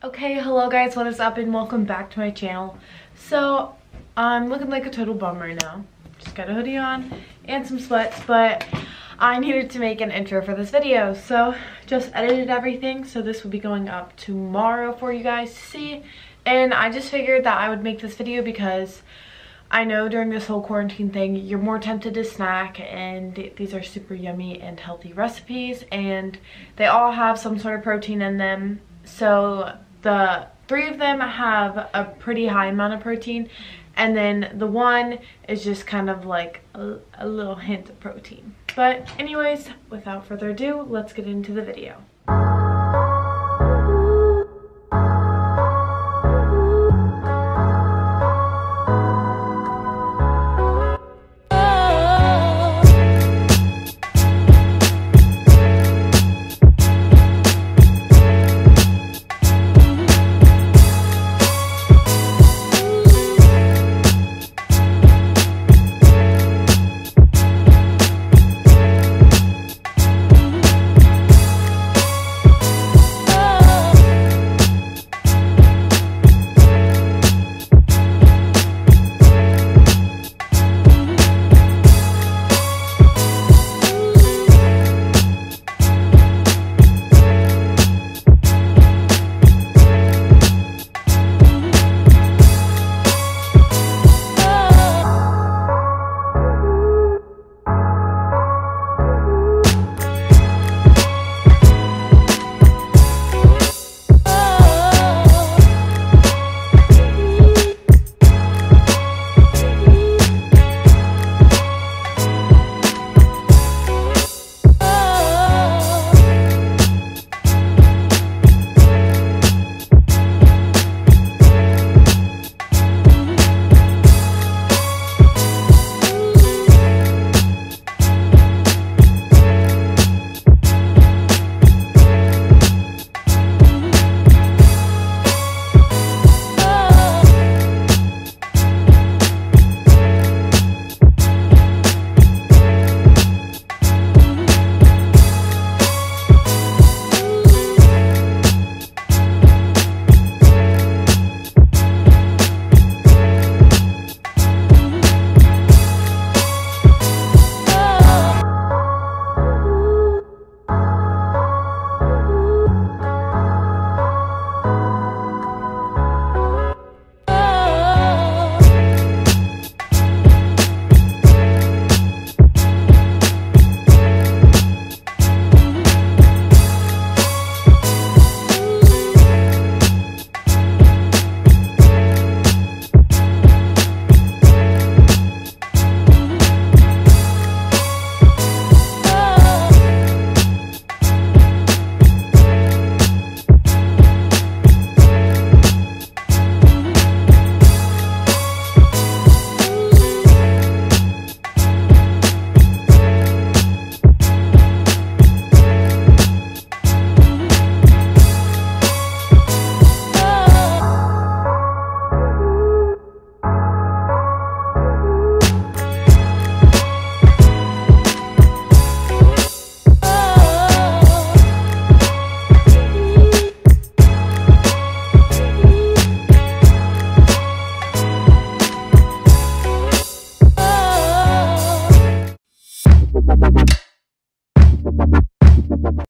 Okay, hello guys, what is up and welcome back to my channel. So, I'm looking like a total bum right now. Just got a hoodie on and some sweats, but I needed to make an intro for this video. So, just edited everything, so this will be going up tomorrow for you guys to see. And I just figured that I would make this video because I know during this whole quarantine thing, you're more tempted to snack, and these are super yummy and healthy recipes, and they all have some sort of protein in them. So the 3 of them have a pretty high amount of protein, and then the one is just kind of like a little hint of protein. But anyways, without further ado, let's get into the video.